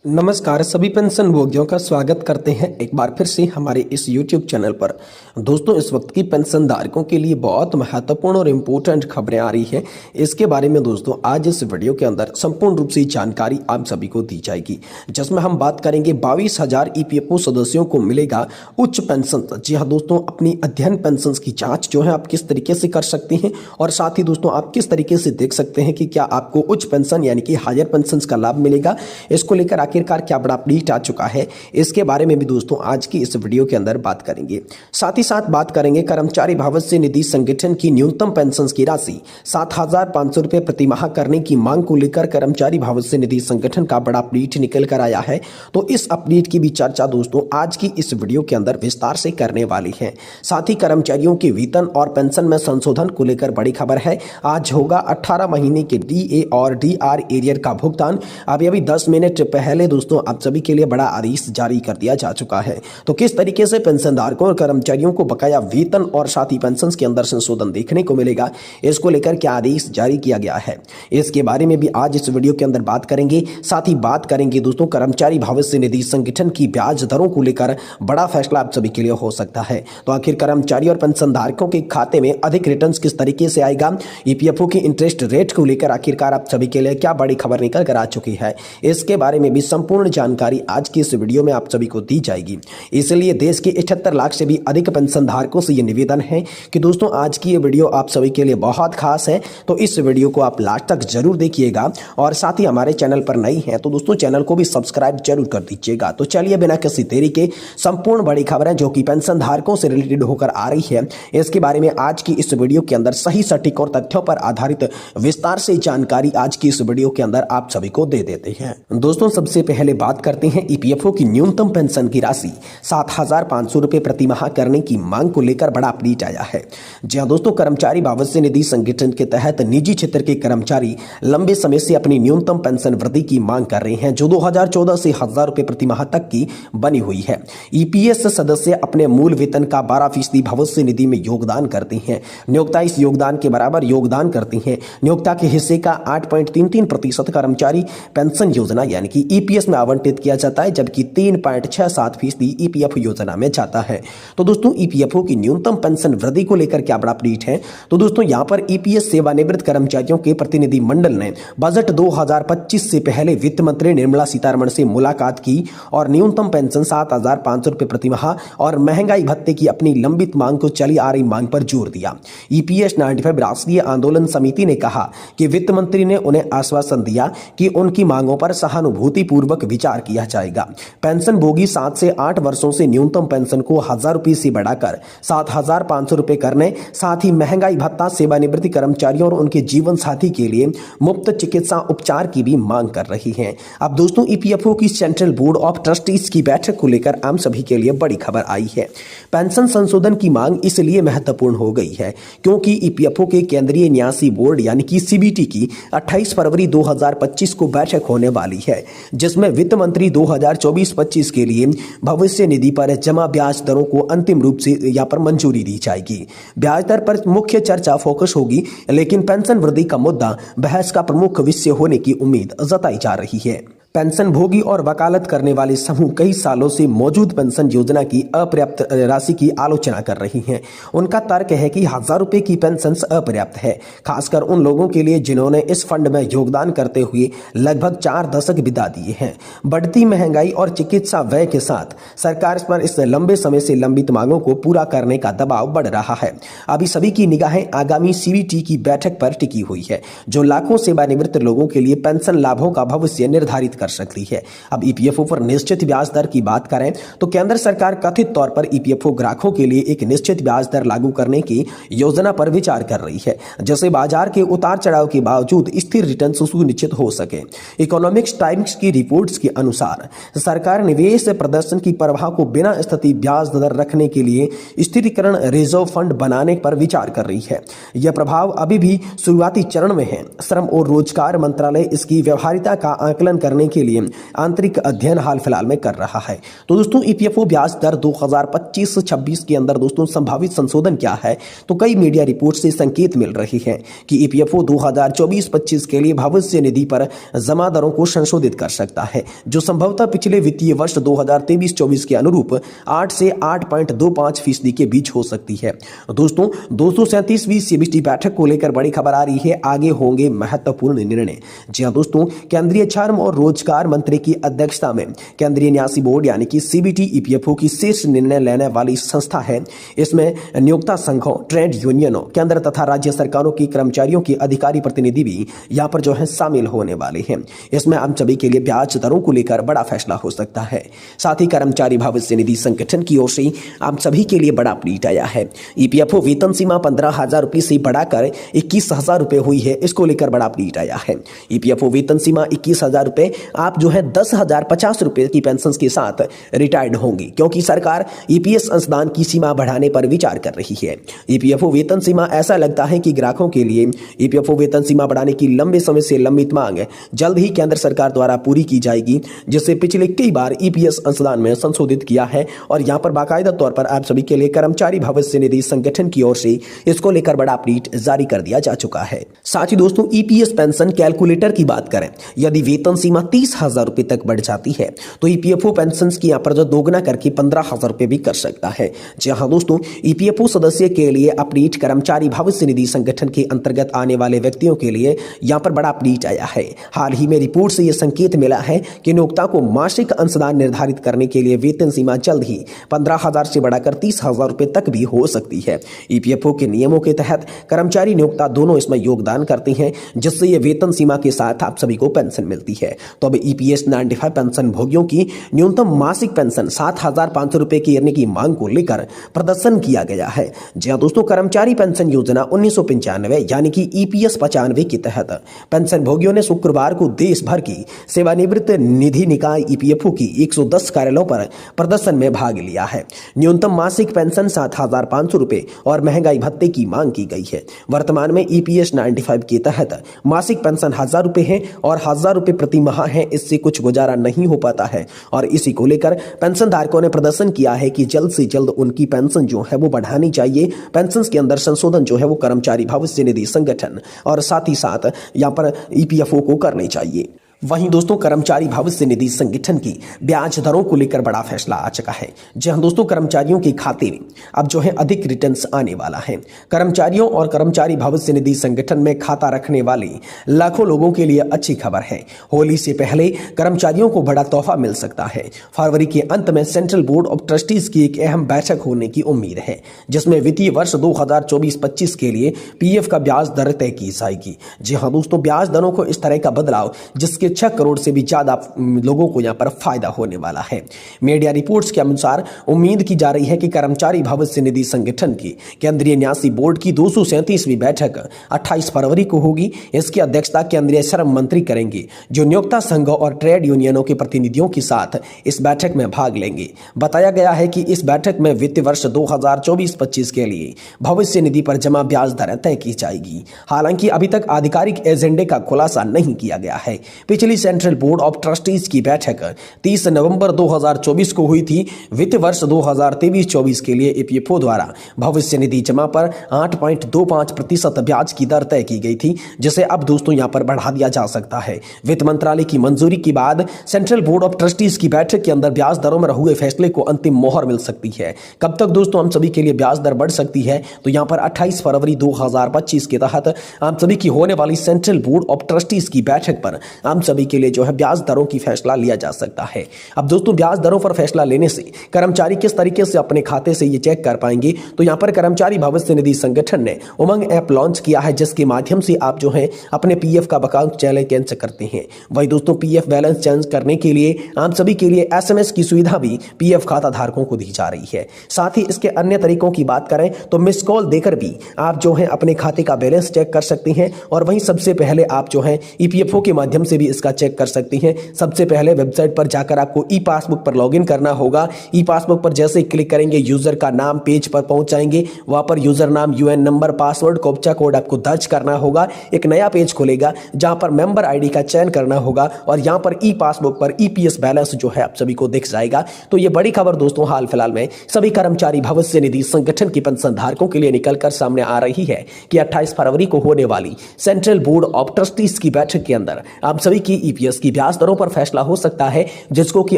नमस्कार, सभी पेंशन भोगियों का स्वागत करते हैं एक बार फिर से हमारे इस YouTube चैनल पर। दोस्तों, इस वक्त की पेंशन धारकों के लिए बहुत महत्वपूर्ण और इम्पोर्टेंट खबरें आ रही हैं। इसके बारे में दोस्तों आज इस वीडियो के अंदर संपूर्ण रूप से जानकारी आप सभी को दी जाएगी, जिसमें हम बात करेंगे 22,000 EPFO सदस्यों को मिलेगा उच्च पेंशन। जी हाँ दोस्तों, अपनी अध्ययन पेंशन की जाँच जो है आप किस तरीके से कर सकते हैं और साथ ही दोस्तों आप किस तरीके से देख सकते हैं कि क्या आपको उच्च पेंशन यानी कि हायर पेंशन का लाभ मिलेगा। इसको लेकर आखिरकार क्या बड़ा अपडेट आ चुका है, इसके बारे में भी दोस्तों आज की इस वीडियो के अंदर बात करेंगे। साथ ही साथ बात करेंगे कर्मचारी भविष्य निधि संगठन की न्यूनतम पेंशन की राशि 7,500 रुपए प्रति माह करने की मांग को लेकर कर्मचारी भविष्य निधि संगठन का बड़ा अपडेट निकल कर आया है। तो इस अपडेट की भी चर्चा दोस्तों आज की इस वीडियो के अंदर विस्तार से करने वाली है। साथ ही कर्मचारियों के वेतन और पेंशन में संशोधन को लेकर बड़ी खबर है। आज होगा 18 महीने के DA और DR एरियर का भुगतान। अभी 10 मिनट पहले दोस्तों आप सभी के लिए बड़ा आदेश जारी कर दिया जा चुका है। तो किस तरीके से पेंशनधारकों और कर्मचारियों को बकाया वेतन और साथ ही पेंशन के अंदर संशोधन देखने को मिलेगा, इसको लेकर क्या आदेश जारी किया गया है, इसके बारे में भी आज इस वीडियो के अंदर बात करेंगे। साथ ही बात करेंगे दोस्तों कर्मचारी भविष्य निधि संगठन की ब्याज दरों को लेकर बड़ा फैसला आप सभी के लिए हो सकता है। तो आखिर कर्मचारी और पेंशनधारकों के खाते में अधिक रिटर्न किस तरीके से आएगा, EPFO की इंटरेस्ट रेट को लेकर आखिरकार आप सभी के लिए क्या बड़ी खबर निकल कर आ चुकी है, इसके बारे में भी संपूर्ण जानकारी आज की इस वीडियो में आप सभी को दी जाएगी। इसलिए देश के 78 लाख से भी अधिक पेंशन धारकों से यह निवेदन है कि दोस्तों आज की ये वीडियो आप सभी के लिए बहुत खास है। तो इस वीडियो को आप लास्ट तक जरूर देखिएगा और साथ ही हमारे चैनल पर नई है तो दोस्तों चैनल को भी सब्सक्राइब जरूर कर दीजिएगा। तो चलिए बिना किसी देरी के संपूर्ण बड़ी खबरें जो कि पेंशन धारकों से रिलेटेड होकर आ रही है, इसके बारे में आज की इस वीडियो के अंदर सही सटीक और तथ्यों पर आधारित विस्तार से जानकारी आज की इस वीडियो के अंदर आप सभी को दे देते हैं। दोस्तों सबसे पहले बात करते हैं EPFO की न्यूनतम पेंशन की राशि 7,500 रुपए प्रति माह करने की मांग को लेकर बड़ा अपडेट आया है। जी हां दोस्तों, कर्मचारी भविष्य निधि संगठन के तहत निजी क्षेत्र के कर्मचारी लंबे समय से अपनी न्यूनतम पेंशन वृद्धि की मांग कर रहे हैं, जो 2014 से 1,000 रुपए प्रति माह तक की बनी हुई है। EPS सदस्य अपने मूल वेतन का 12% भविष्य निधि में योगदान करते हैं। नियोक्ता इस योगदान के बराबर योगदान करते हैं। नियोक्ता के हिस्से का 8.33% कर्मचारी पेंशन योजना यानी कि EPS में आवंटित किया जाता है, जबकि 3.67% EPFO योजना में जाता है। तो दोस्तों EPFO की न्यूनतम पेंशन वृद्धि को लेकर क्या बड़ा अपडेट है, तो दोस्तों यहां पर EPS सेवानिवृत्त कर्मचारियों के प्रतिनिधि मंडल ने बजट 2025 से पहले वित्त मंत्री निर्मला सीतारमण से मुलाकात की और न्यूनतम पेंशन 7,500 रुपए प्रति माह और महंगाई भत्ते की अपनी लंबित मांग को चली आ रही मांग पर जोर दिया। EPS 95 राष्ट्रीय आंदोलन समिति ने कहा कि वित्त मंत्री ने उन्हें आश्वासन दिया कि उनकी मांगों पर सहानुभूतिपूर्वक विचार किया जाएगा। पेंशन भोगी 7 से 8 वर्षों से न्यूनतम पेंशन को 1,000 रुपए से बढ़ाकर 7,500 रुपए करने, साथ ही महंगाई भत्ता सेवानिवृत्ति कर्मचारियों और उनके जीवन साथी के लिए मुफ्त चिकित्सा उपचार की भी मांग कर रही है। अब दोस्तों EPFO की सेंट्रल बोर्ड ऑफ ट्रस्टीज की बैठक को लेकर आम सभी के लिए बड़ी खबर आई है। पेंशन संशोधन की मांग इसलिए महत्वपूर्ण हो गई है क्योंकि EPFO के केंद्रीय न्यासी बोर्ड यानी कि CBT की 28 फरवरी 2025 को बैठक होने वाली है, जिसमें वित्त मंत्री 2024-25 के लिए भविष्य निधि पर जमा ब्याज दरों को अंतिम रूप से यहाँ पर मंजूरी दी जाएगी। ब्याज दर पर मुख्य चर्चा फोकस होगी, लेकिन पेंशन वृद्धि का मुद्दा बहस का प्रमुख विषय होने की उम्मीद जताई जा रही है। पेंशन भोगी और वकालत करने वाले समूह कई सालों से मौजूद पेंशन योजना की अपर्याप्त राशि की आलोचना कर रही हैं। उनका तर्क है कि 1,000 रुपए की पेंशन अपर्याप्त है, खासकर उन लोगों के लिए जिन्होंने इस फंड में योगदान करते हुए लगभग 4 दशक बिता दिए हैं। बढ़ती महंगाई और चिकित्सा व्यय के साथ सरकार पर इस लंबे समय से लंबित मांगों को पूरा करने का दबाव बढ़ रहा है। अभी सभी की निगाहें आगामी CBT की बैठक पर टिकी हुई है, जो लाखों सेवानिवृत्त लोगों के लिए पेंशन लाभों का भविष्य निर्धारित कर सकती है। अब EPFO पर निश्चित ब्याज दर की बात करें तो केंद्र सरकार कथित तौर पर EPFO ग्राहकों के लिए एक निश्चित ब्याज दर लागू करने की योजना पर विचार कर रही है, जिससे बाजार के उतार चढ़ाव के बावजूद स्थिर रिटर्न सुनिश्चित हो सके। इकोनॉमिक्स टाइम्स की रिपोर्ट्स के अनुसार सरकार निवेश प्रदर्शन की परवाह को बिना स्थिति ब्याज दर रखने के लिए स्थिरीकरण रिजर्व फंड बनाने पर विचार कर रही है। यह प्रभाव अभी भी शुरुआती चरण में है। श्रम और रोजगार मंत्रालय इसकी व्यवहारिता का आकलन करने के लिए आंतरिक अध्ययन हाल फिलहाल में कर रहा है। तो दोस्तों ईपीएफओ ब्याज दर 2025-26 के अंदर दोस्तों संभावित संशोधन क्या है, तो कई मीडिया रिपोर्ट से संकेत मिल रही है कि ईपीएफओ 2024-25 के लिए भविष्य निधि पर जमा दरों को संशोधित कर सकता है, जो संभवतः पिछले वित्तीय वर्ष 2023-24 के अनुरूप 8 से 8.25% के बीच हो सकती है। दोस्तों 237वीं सीबीटी बैठक को लेकर बड़ी खबर आ रही है, आगे होंगे महत्वपूर्ण निर्णय। जी हां दोस्तों, केंद्रीय श्रम और रोजगार मंत्री की अध्यक्षता में केंद्रीय न्यासी बोर्ड यानी कि सीबीटी ईपीएफओ की शीर्ष निर्णय लेने वाली संस्था है। इसमें नियोक्ता संघों, ट्रेड यूनियनों, केंद्र तथा राज्य सरकारों की कर्मचारियों की अधिकारी प्रतिनिधि भी यहां पर जो है शामिल होने वाले हैं। इसमें हम सभी के लिए ब्याज दरों को लेकर बड़ा फैसला हो सकता है। साथ ही कर्मचारी भविष्य निधि संगठन की ओर से आप सभी के लिए बड़ा अपडेट आया है। ईपीएफओ वेतन सीमा 15,000 रुपये से बढ़ाकर 21,000 रुपये हुई है, इसको लेकर बड़ा अपडेट आया है। ईपीएफओ वेतन सीमा 21,000 रुपये, आप जो है 10,050 रुपये की पेंशन के साथ रिटायर्ड होंगे, क्योंकि सरकार ईपीएस अंशदान की सीमा बढ़ाने पर विचार कर रही है। ईपीएफओ वेतन सीमा, ऐसा लगता है कि ग्राहकों के लिए ईपीएफओ वेतन सीमा बढ़ाने की लंबे समय से लंबित मांग जल्द ही केंद्र सरकार द्वारा पूरी की जाएगी, जिसे पिछले कई बार ईपीएस अंशदान में संशोधित किया है और यहां पर बाकायदा तौर पर आप सभी के लिए कर्मचारी भविष्य निधि संगठन की ओर से इसको लेकर बड़ा अपडेट जारी कर दिया जा चुका है। साथ ही दोस्तों ईपीएस पेंशन कैलकुलेटर की बात करें, यदि वेतन सीमा 30,000 रुपए तक बढ़ जाती है तो ईपीएफओ पेंशन की यहां पर जो दोगुना करके 15,000 रुपए भी कर सकता है। जी हां दोस्तों, ईपीएफओ सदस्य के लिए अपडेट, कर्मचारी भविष्य निधि संगठन के अंतर्गत आने वाले व्यक्तियों के लिए यहां पर बड़ा अपडेट आया है। हाल ही में रिपोर्ट से यह संकेत मिला है कि नियोक्ता को मासिक अंशदान निर्धारित करने के लिए वेतन सीमा जल्द ही 15,000 से बढ़ाकर 30,000 रुपए तक भी हो सकती है। ईपीएफओ के नियमों के तहत कर्मचारी नियोक्ता दोनों इसमें योगदान करते हैं, जिससे यह वेतन सीमा के साथ आप सभी को पेंशन मिलती है। तो अब ईपीएस 95 पेंशन भोगियों की न्यूनतम मासिक पेंशन 7,500 रुपए करने की मांग को लेकर प्रदर्शन किया गया है। जी हां दोस्तों, कर्मचारी पेंशन योजना 1995 यानी कि ईपीएस 95 के तहत पेंशन भोगियों ने शुक्रवार को देश भर की सेवानिवृत्त निधि निकाय ईपीएफओ की 110 कार्यालयों पर प्रदर्शन में भाग लिया है। न्यूनतम मासिक पेंशन 7,500 रुपए और महंगाई भत्ते की मांग की गई है। वर्तमान में ईपीएस 95 के तहत मासिक पेंशन 1,000 रुपए है और 1,000 रुपए प्रति माह है, इससे कुछ गुजारा नहीं हो पाता है और इसी को लेकर पेंशन धारकों ने प्रदर्शन किया है कि जल्द से जल्द उनकी पेंशन जो है वो बढ़ानी चाहिए। पेंशन के अंदर संशोधन जो है वो कर्मचारी भविष्य निधि संगठन और साथ ही साथ यहाँ पर ईपीएफओ को करनी चाहिए। वहीं दोस्तों कर्मचारी भविष्य निधि संगठन की ब्याज दरों को लेकर बड़ा फैसला आ चुका है। जी हां दोस्तों, कर्मचारियों के खाते में अब जो है अधिक रिटर्न्स आने वाला है। कर्मचारियों और कर्मचारी भविष्य निधि संगठन में खाता रखने वाले लाखों लोगों के लिए अच्छी खबर है। होली से पहले कर्मचारियों को बड़ा तोहफा मिल सकता है। फरवरी के अंत में सेंट्रल बोर्ड ऑफ ट्रस्टीज की एक अहम बैठक होने की उम्मीद है, जिसमें वित्तीय वर्ष 2024-25 के लिए पीएफ का ब्याज दर तय की जाएगी। जी हां दोस्तों, ब्याज दरों को इस तरह का बदलाव जिसके 6 करोड़ से भी ज्यादा लोगों को यहां पर फायदा होने वाला है। मीडिया रिपोर्ट्स के अनुसार उम्मीद की जा रही है कि कर्मचारी भविष्य निधि संगठन की केंद्रीय न्यासी बोर्ड की 237वीं बैठक 28 फरवरी को होगी। इसकी अध्यक्षता केंद्रीय श्रम मंत्री करेंगे, जो नियोक्ता संघों और ट्रेड यूनियनों के प्रतिनिधियों के साथ इस बैठक में भाग लेंगे। बताया गया है कि इस बैठक में वित्तीय वर्ष 2024-25 के लिए भविष्य निधि पर जमा ब्याज दर तय की जाएगी। हालांकि अभी तक आधिकारिक एजेंडे का खुलासा नहीं किया गया है। पिछली सेंट्रल बोर्ड ऑफ ट्रस्टीज की बैठक 30 नवंबर 2024 को हुई थी। वित्त वर्ष 2023-24 के लिए ईपीएफओ द्वारा भविष्य निधि जमा पर 8.25% ब्याज की दर तय की गई थी, जिसे अब दोस्तों यहां पर बढ़ा दिया जा सकता है। वित्त मंत्रालय की मंजूरी के बाद सेंट्रल बोर्ड ऑफ ट्रस्टीज की बैठक के अंदर ब्याज दरों में हुए फैसले को अंतिम मोहर मिल सकती है। कब तक दोस्तों हम सभी के लिए ब्याज दर बढ़ सकती है, तो यहां पर 28 फरवरी 2025 के तहत आप सभी की होने वाली सेंट्रल बोर्ड ऑफ ट्रस्टीज की बैठक पर हम सभी के लिए जो है ब्याज दरों की फैसला लिया जा सकता है। अब दोस्तों ब्याज दरों पर फैसला लेने से कर्मचारी किस तरीके से अपने खाते से ये चेक कर पाएंगे, तो यहां पर कर्मचारी भविष्य निधि संगठन ने उमंग ऐप लॉन्च किया है, जिसके माध्यम से आप जो है अपने पीएफ का अकाउंट चेंज करते हैं। वही दोस्तों पीएफ बैलेंस चेंज करने के लिए आप सभी के लिए एसएमएस की सुविधा भी पीएफ खाता धारकों को दी जा रही है। साथ ही इसके अन्य तरीकों की बात करें तो मिस कॉल देकर भी आप जो है अपने खाते का बैलेंस चेक कर सकते हैं और वहीं सबसे पहले आप जो है ईपीएफओ के माध्यम से भी इसका चेक कर सकती हैं। सबसे पहले वेबसाइट पर जाकर आपको ई पासबुक पर लॉगिन करना होगा। ई पासबुक पर जैसे ही क्लिक करेंगे यूजर का नाम पेज पर पहुंच जाएंगे। वहां पर यूजर नाम, UN number, password, captcha code आपको दर्ज करना होगा। एक नया पेज खुलेगा जहां पर मेंबर आईडी का चयन करना होगा और यहां पर ई पासबुक पर ईपीएस बैलेंस जो है आप सभी को दिख जाएगा। तो ये बड़ी खबर दोस्तों हाल फिलहाल में सभी कर्मचारी भविष्य निधि संगठन की पेंशन धारकों के लिए निकलकर सामने आ रही है कि 28 फरवरी को होने वाली सेंट्रल बोर्ड ऑफ ट्रस्टीज की बैठक के अंदर आप सभी की ईपीएस की ब्याज दरों पर फैसला हो सकता है, जिसको कि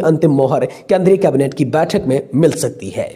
अंतिम मोहर केंद्रीय कैबिनेट की बैठक में मिल सकती है।